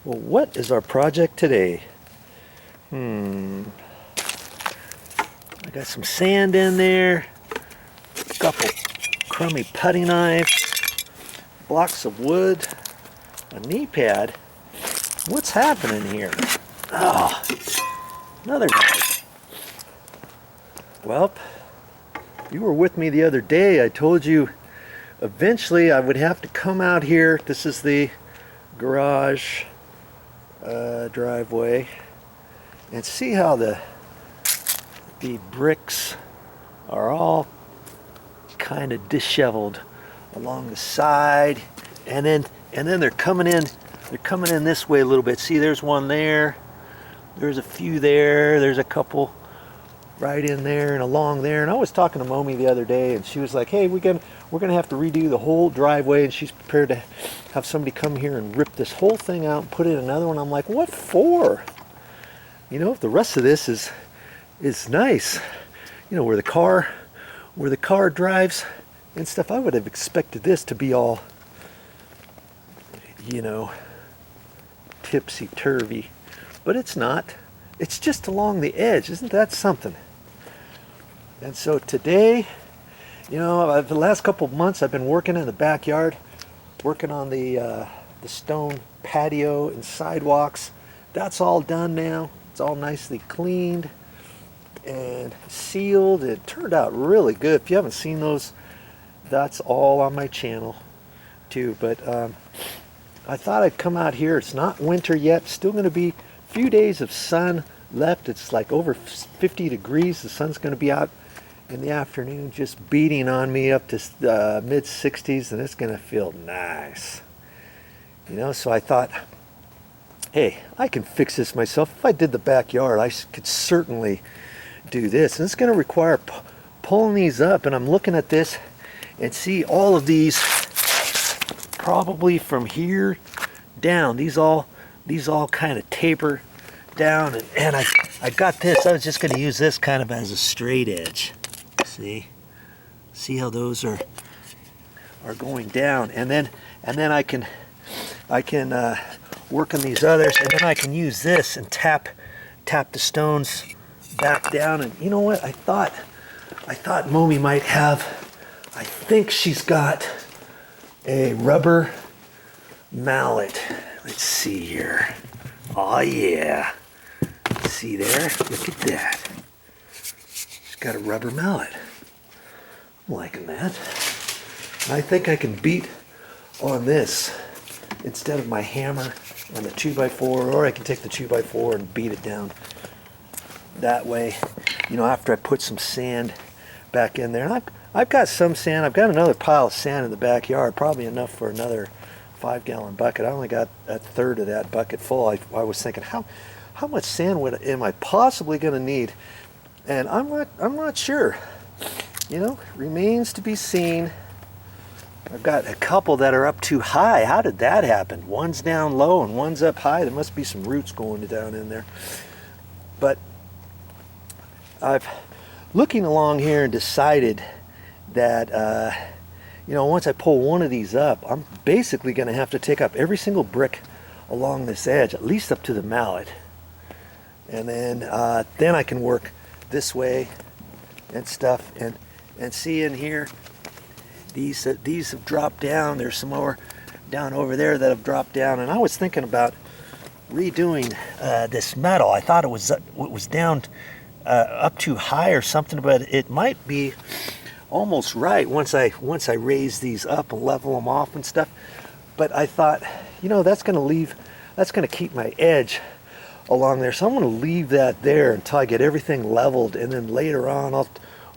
Well, what is our project today? I got some sand in there, a couple crummy putty knives, blocks of wood, a knee pad. What's happening here? Oh, another knife. Well, you were with me the other day. I told you eventually I would have to come out here. This is the garage driveway, and see how the bricks are all kind of disheveled along the side, and then they're coming in this way a little bit. See, there's one there, there's a few there, there's a couple right in there and along there. And I was talking to Momi the other day, and she was like, hey, we're gonna have to redo the whole driveway, and she's prepared to have somebody come here and rip this whole thing out and put in another one. I'm like, what for? You know, if the rest of this is nice, you know, where the car drives and stuff, I would have expected this to be all, you know, tipsy-turvy, but it's not. It's just along the edge. Isn't that something? And so today, you know, the last couple of months I've been working in the backyard, working on the stone patio and sidewalks. That's all done now. It's all nicely cleaned and sealed. It turned out really good. If you haven't seen those, that's all on my channel too. But I thought I'd come out here. It's not winter yet. Still going to be a few days of sun left. It's like over 50 degrees. The sun's going to be out in the afternoon, just beating on me up to mid 60s, and it's going to feel nice. You know, so I thought, hey, I can fix this myself. If I did the backyard, I could certainly do this. And it's going to require pulling these up, and I'm looking at this and see all of these probably from here down. These all kind of taper down, and I got this. I was just going to use this kind of as a straight edge. See how those are going down, and then I can work on these others, and then I can use this and tap the stones back down. And you know what? I thought Momi might have. I think she's got a rubber mallet. Let's see here. Oh yeah. See there? Look at that. She's got a rubber mallet. I'm liking that. I think I can beat on this instead of my hammer on the 2x4, or I can take the 2x4 and beat it down that way. You know, after I put some sand back in there. And I've got some sand. I've got another pile of sand in the backyard, probably enough for another 5-gallon bucket. I only got a third of that bucket full. I was thinking, how much sand am I possibly going to need? And I'm not sure. You know, remains to be seen. I've got a couple that are up too high. How did that happen? One's down low and one's up high. There must be some roots going down in there. But I've looking along here and decided that you know, once I pull one of these up, I'm basically going to have to take up every single brick along this edge, at least up to the mallet, and then I can work this way and stuff. And see in here, these have dropped down. There's some more down over there that have dropped down, and I was thinking about redoing this metal. I thought it was down up too high or something, but it might be almost right once I raise these up and level them off and stuff. But I thought, you know, that's going to keep my edge along there, so I'm going to leave that there until I get everything leveled, and then later on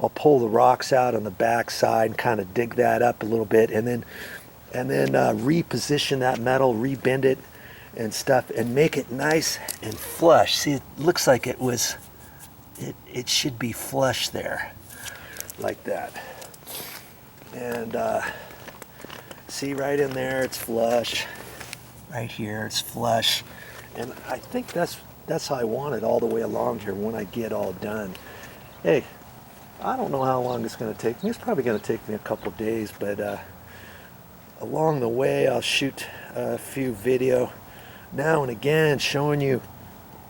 I'll pull the rocks out on the back side and kind of dig that up a little bit, and then reposition that metal, rebend it and stuff, and make it nice and flush. See, it looks like it should be flush there, like that. And see, right in there, it's flush. Right here, it's flush. And I think that's how I want it all the way along here when I get all done. Hey, I don't know how long it's going to take me. It's probably going to take me a couple days, but along the way I'll shoot a few video now and again showing you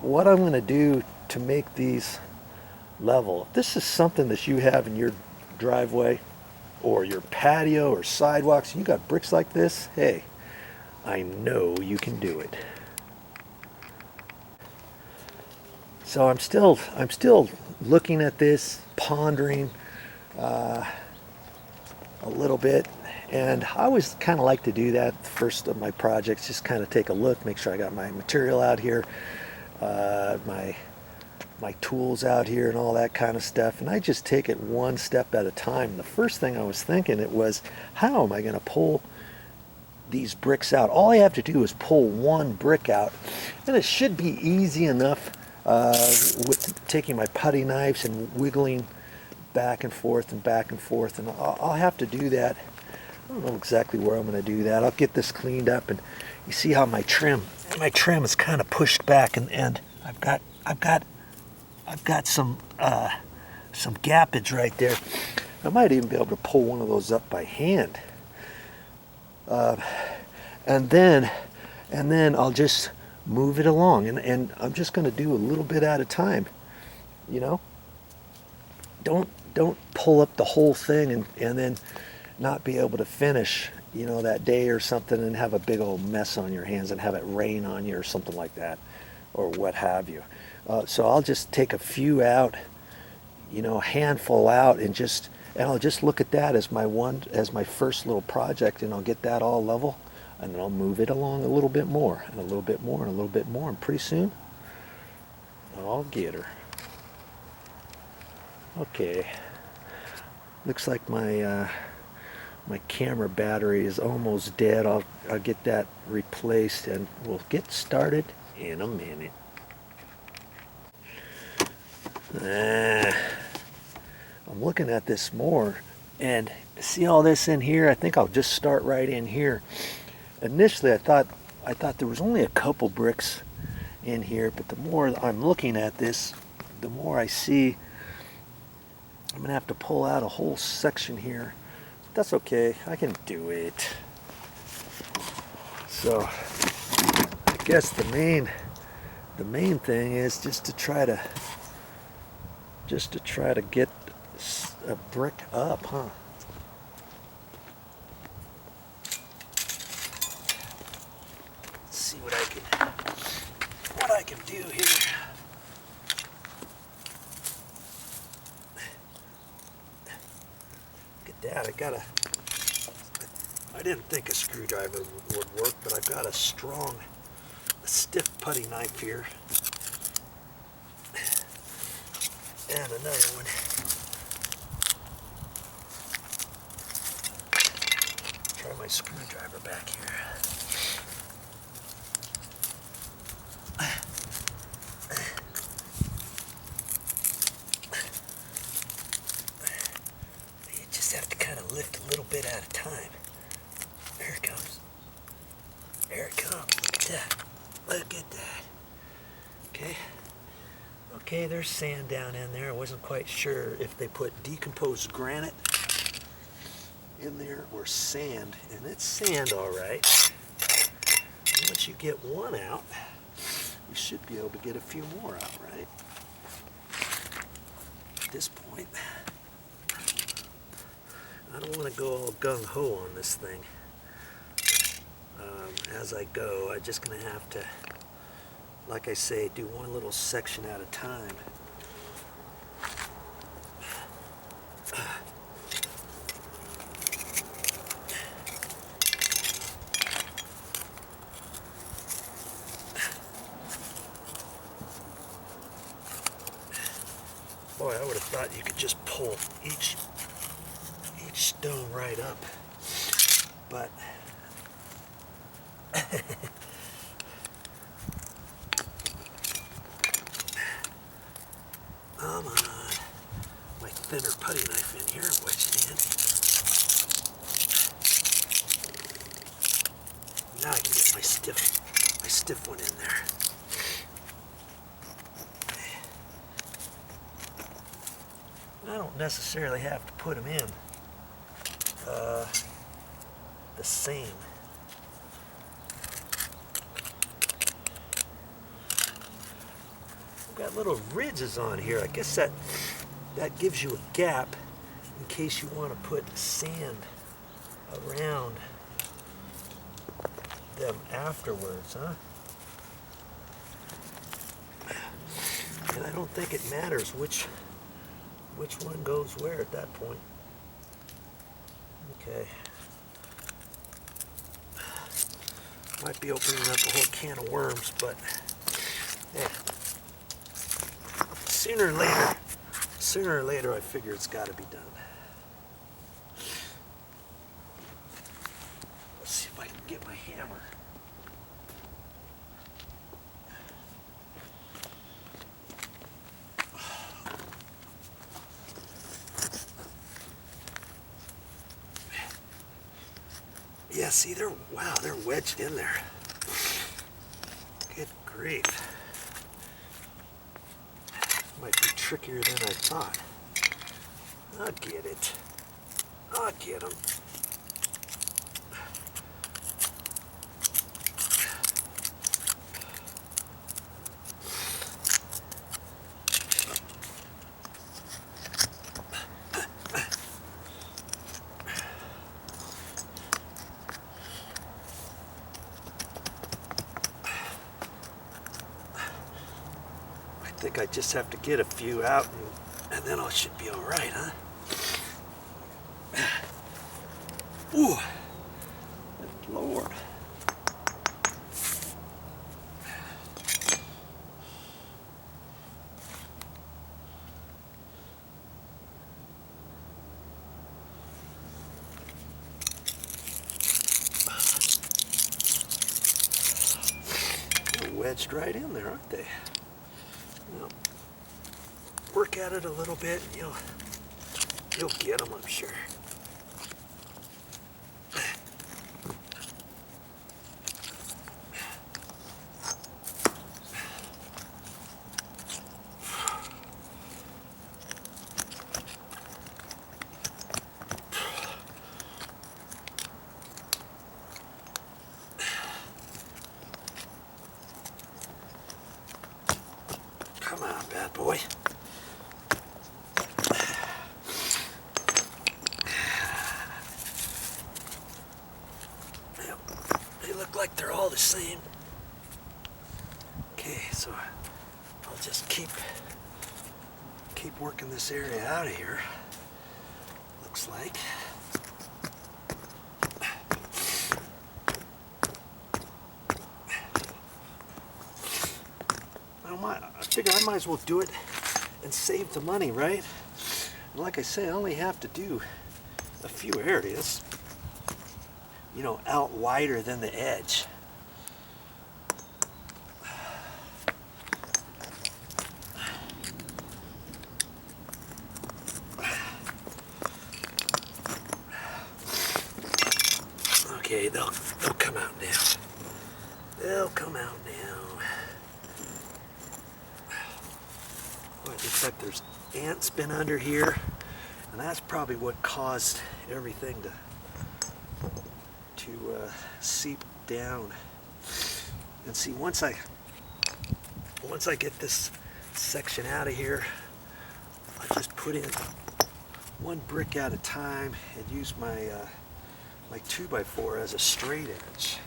what I'm going to do to make these level. If this is something that you have in your driveway or your patio or sidewalks, you got bricks like this, hey, I know you can do it. So I'm still looking at this, pondering a little bit, and I always kind of like to do that first of my projects, just kind of take a look, make sure I got my material out here, my tools out here and all that kind of stuff, and I just take it one step at a time. The first thing I was thinking it was, how am I going to pull these bricks out? All I have to do is pull one brick out, and it should be easy enough with taking my putty knives and wiggling back and forth and back and forth, and I'll have to do that. I don't know exactly where I'm going to do that. I'll get this cleaned up, and you see how my trim is kind of pushed back, and I've got some gappage right there. I might even be able to pull one of those up by hand, and then I'll just move it along, and I'm just going to do a little bit at a time. You know, don't pull up the whole thing and then not be able to finish, you know, that day or something, and have a big old mess on your hands and have it rain on you or something like that, or what have you. So I'll just take a few out, you know, a handful out, and I'll just look at that as my first little project, and I'll get that all level, and then I'll move it along a little bit more, and a little bit more, and a little bit more, and pretty soon I'll get her. Okay, looks like my camera battery is almost dead. I'll get that replaced, and we'll get started in a minute. I'm looking at this more, and see all this in here? I think I'll just start right in here. Initially I thought there was only a couple bricks in here, but the more I'm looking at this, the more I see I'm gonna have to pull out a whole section here. That's okay, I can do it. So I guess the main thing is just to try to get a brick up, huh? Let's see what I can do here. Look at that, I didn't think a screwdriver would work, but I've got a stiff putty knife here. And another one. Try my screwdriver back here. You just have to kind of lift a little bit at a time. There it comes. There it comes. Look at that. Look at that. Okay. Okay, there's sand down in there. I wasn't quite sure if they put decomposed granite in there or sand, and it's sand all right. And once you get one out, you should be able to get a few more out, right? At this point, I don't want to go all gung-ho on this thing. As I go, I'm just going to have to, like I say, do one little section at a time. Boy, I would have thought you could just pull each stone right up, but come on, my thinner putty knife in here, wedged in. Now I can get my stiff one in there. I don't necessarily have to put them in the same got little ridges on here. I guess that gives you a gap in case you want to put sand around them afterwards, huh? And I don't think it matters which one goes where at that point. Okay. Might be opening up a whole can of worms, but yeah. Sooner or later, I figure it's got to be done. Let's see if I can get my hammer. Yeah, see, they're wedged in there. Good grief. Might be trickier than I thought. I'll get it. I'll get them. I think I just have to get a few out and then I should be all right, huh? Ooh, Lord. They're wedged right in there, aren't they? Work at it a little bit and you'll get them, I'm sure. Come on, bad boy. Like they're all the same. Okay, so I'll just keep working this area out of here. Looks like. I figure I might as well do it and save the money, right? And like I say, I only have to do a few areas, out wider than the edge. Okay, they'll come out now. They'll come out now. Boy, it looks like there's ants been under here, and that's probably what caused everything to seep down. And see, once I get this section out of here, I just put in one brick at a time and use my my 2x4 as a straight edge.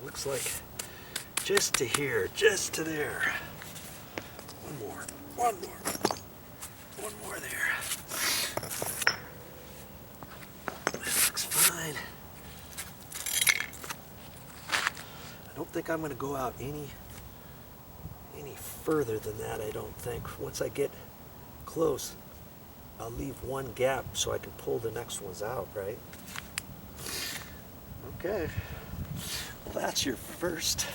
Looks like just to here, just to there. One more there. That looks fine. I don't think I'm going to go out any further than that, I don't think. Once I get close, I'll leave one gap so I can pull the next ones out, right? Okay. Well, that's your first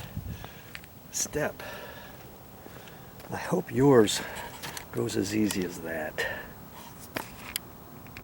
step. I hope yours goes as easy as that.